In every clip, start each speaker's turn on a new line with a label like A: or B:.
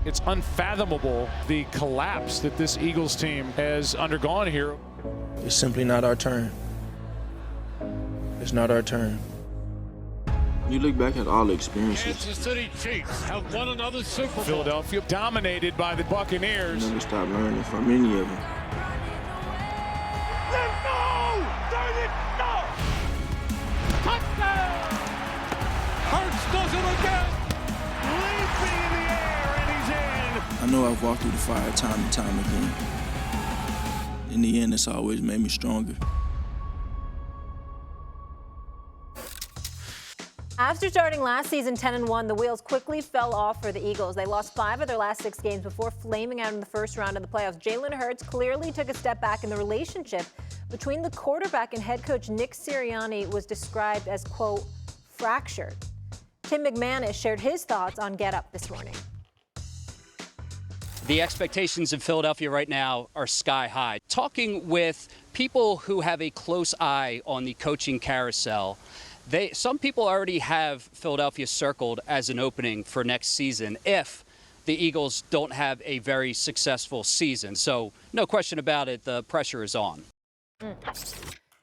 A: It's unfathomable the collapse that this Eagles team has undergone here.
B: It's simply not our turn. It's not our turn. You look back at all the experiences.
C: Kansas City Chiefs have won another Super Bowl.
A: Philadelphia dominated by the Buccaneers.
B: You never stop learning from any of them.
C: Let's go! Turn it! No! Touchdown! Hurts does it again! Leaping in the air, and he's in!
B: I know I've walked through the fire time and time again. In the end, it's always made me stronger.
D: After starting last season 10-1, the wheels quickly fell off for the Eagles. They lost 5 of their last 6 games before flaming out in the first round of the playoffs. Jalen Hurts clearly took a step back, in the relationship between the quarterback and head coach Nick Sirianni was described as, quote, fractured. Tim McManus shared his thoughts on Get Up this morning.
E: The expectations in Philadelphia right now are sky high. Talking with people who have a close eye on the coaching carousel, some people already have Philadelphia circled as an opening for next season if the Eagles don't have a very successful season. So no question about it, the pressure is on.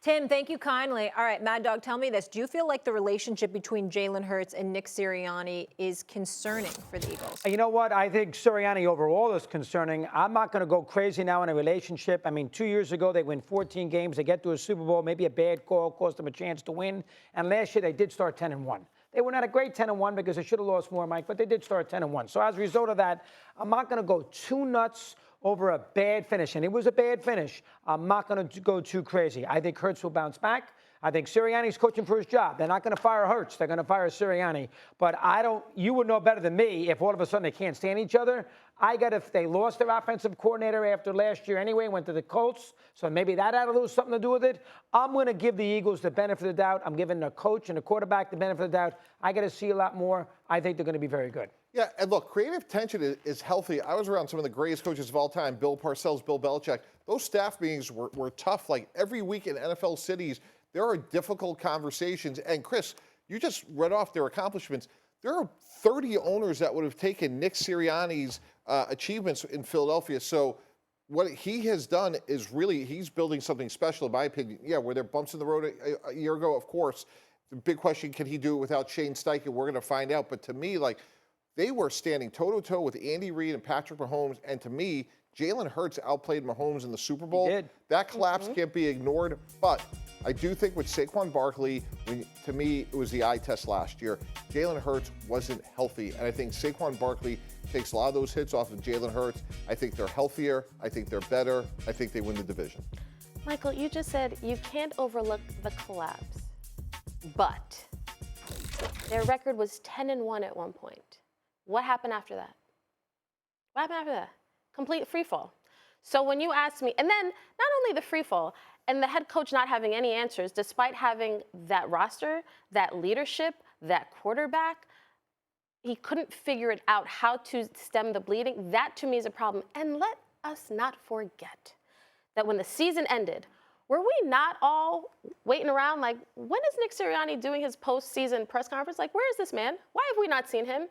D: Tim, thank you kindly. All right, Mad Dog, tell me this. Do you feel like the relationship between Jalen Hurts and Nick Sirianni is concerning for the Eagles?
F: You know what? I think Sirianni overall is concerning. I'm not going to go crazy now in a relationship. I mean, 2 years ago, they win 14 games. They get to a Super Bowl, maybe a bad call cost them a chance to win. And last year, they did start 10-1. They were not a great 10-1 because they should have lost more, Mike, but they did start 10-1. So as a result of that, I'm not going to go too nuts over a bad finish, and it was a bad finish. I'm not going to go too crazy. I think Hurts will bounce back. I think Sirianni's coaching for his job. They're not going to fire Hurts. They're going to fire Sirianni. But you would know better than me if all of a sudden they can't stand each other. If they lost their offensive coordinator after last year anyway, went to the Colts, so maybe that had a little something to do with it. I'm going to give the Eagles the benefit of the doubt. I'm giving the coach and the quarterback the benefit of the doubt. I got to see a lot more. I think they're going to be very good.
G: Yeah, and look, creative tension is healthy. I was around some of the greatest coaches of all time, Bill Parcells, Bill Belichick. Those staff meetings were tough. Like every week in NFL cities, there are difficult conversations. And Chris, you just read off their accomplishments. There are 30 owners that would have taken Nick Sirianni's achievements in Philadelphia. So what he has done is really, he's building something special, in my opinion. Yeah, were there bumps in the road a year ago? Of course. The big question, can he do it without Shane Steichen? We're going to find out. But to me, like, they were standing toe-to-toe with Andy Reid and Patrick Mahomes. And to me, Jalen Hurts outplayed Mahomes in the Super Bowl.
F: He did.
G: That collapse can't be ignored. But I do think with Saquon Barkley, to me, it was the eye test last year. Jalen Hurts wasn't healthy. And I think Saquon Barkley takes a lot of those hits off of Jalen Hurts. I think they're healthier. I think they're better. I think they win the division.
H: Michael, you just said you can't overlook the collapse. But their record was 10-1 at one point. What happened after that? What happened after that? Complete free fall. So when you ask me, and then not only the free fall, and the head coach not having any answers, despite having that roster, that leadership, that quarterback, he couldn't figure it out how to stem the bleeding. That to me is a problem. And let us not forget that when the season ended, were we not all waiting around like, when is Nick Sirianni doing his postseason press conference? Like, where is this man? Why have we not seen him?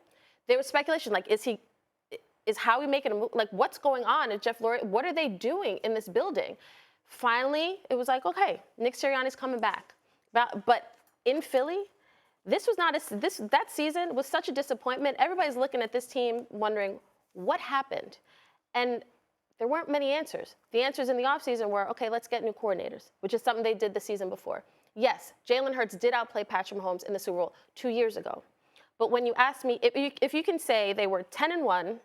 H: There was speculation, like, is Howie making a move? Like, what's going on? Is Jeff Lurie, what are they doing in this building? Finally, it was like, okay, Nick Sirianni's coming back. But in Philly, that season was such a disappointment. Everybody's looking at this team wondering what happened. And there weren't many answers. The answers in the offseason were, okay, let's get new coordinators, which is something they did the season before. Yes, Jalen Hurts did outplay Patrick Mahomes in the Super Bowl 2 years ago. But when you ask me, if you can say they were 10-1,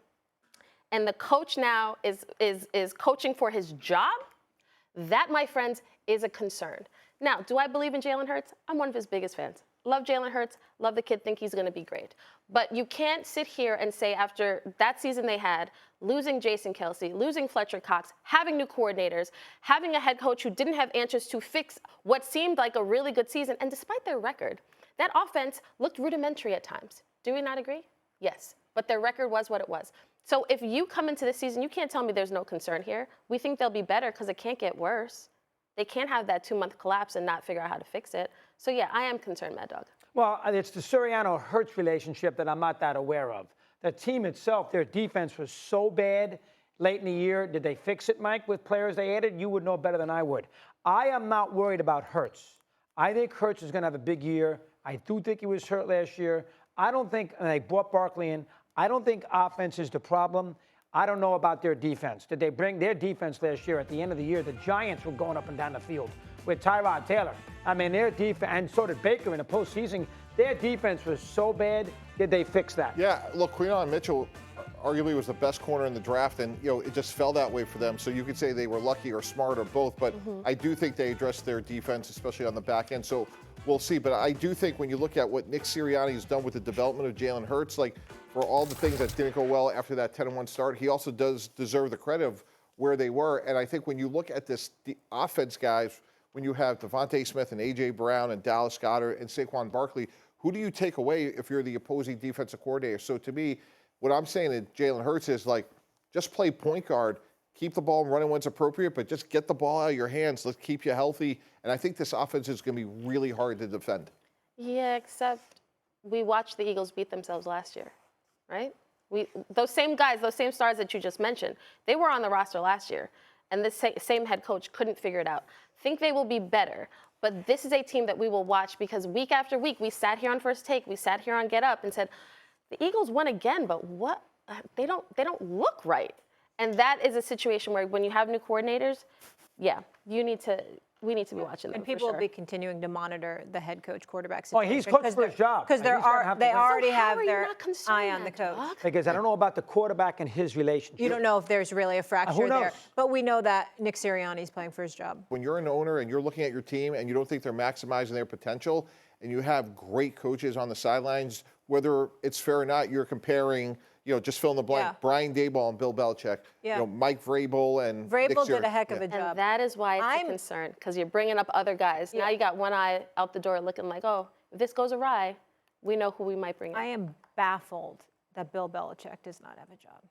H: and the coach now is coaching for his job, that, my friends, is a concern. Now, do I believe in Jalen Hurts? I'm one of his biggest fans. Love Jalen Hurts, love the kid, think he's going to be great. But you can't sit here and say after that season they had, losing Jason Kelce, losing Fletcher Cox, having new coordinators, having a head coach who didn't have answers to fix what seemed like a really good season, and despite their record, that offense looked rudimentary at times. Do we not agree? Yes. But their record was what it was. So if you come into this season, you can't tell me there's no concern here. We think they'll be better because it can't get worse. They can't have that 2-month collapse and not figure out how to fix it. So, yeah, I am concerned, Mad Dog.
F: Well, it's the Sirianni-Hurts relationship that I'm not that aware of. The team itself, their defense was so bad late in the year. Did they fix it, Mike, with players they added? You would know better than I would. I am not worried about Hurts. I think Hurts is going to have a big year. I do think he was hurt last year. I don't think, and they brought Barkley in, I don't think offense is the problem. I don't know about their defense. Did they bring their defense last year? At the end of the year, the Giants were going up and down the field with Tyrod Taylor. I mean, their defense, and so did Baker in the postseason. Their defense was so bad. Did they fix that?
G: Yeah, look, Quinton Mitchell arguably was the best corner in the draft, and it just fell that way for them. So you could say they were lucky or smart or both, but I do think they addressed their defense, especially on the back end. So we'll see. But I do think when you look at what Nick Sirianni has done with the development of Jalen Hurts, like for all the things that didn't go well after that 10-1 start, he also does deserve the credit of where they were. And I think when you look at the offense, guys, when you have Devontae Smith and A.J. Brown and Dallas Goedert and Saquon Barkley, who do you take away if you're the opposing defensive coordinator? So to me, what I'm saying to Jalen Hurts is like, just play point guard, keep the ball running when it's appropriate, but just get the ball out of your hands. Let's keep you healthy. And I think this offense is going to be really hard to defend.
H: Yeah, except we watched the Eagles beat themselves last year, right? Those same guys, those same stars that you just mentioned, they were on the roster last year, and this same head coach couldn't figure it out. Think they will be better, but this is a team that we will watch because week after week, we sat here on First Take, we sat here on Get Up and said, the Eagles won again, but what? They don't look right. And that is a situation where when you have new coordinators, yeah, we need to be watching them.
D: And people
H: for sure.
D: will be continuing to monitor the head coach quarterback
F: Well,
D: situation.
F: he's coached for his job.
D: Because they already have their
H: not concerned
D: eye on the
H: then,
D: coach.
H: Doc?
F: Because I don't know about the quarterback and his relationship.
D: You don't know if there's really a fracture
F: who knows?
D: there. But we know that Nick Sirianni is playing for his job.
G: When you're an owner and you're looking at your team and you don't think they're maximizing their potential, and you have great coaches on the sidelines, whether it's fair or not, you're comparing, just fill in the blank,
D: Yeah.
G: Brian Daboll and Bill Belichick,
D: Yeah.
G: Mike Vrabel and Nick
D: Vrabel did a
G: Sirianni.
D: heck of a job.
H: And that is why it's a concern, because you're bringing up other guys. Now you got one eye out the door looking like, oh, if this goes awry, we know who we might bring in.
D: I am baffled that Bill Belichick does not have a job.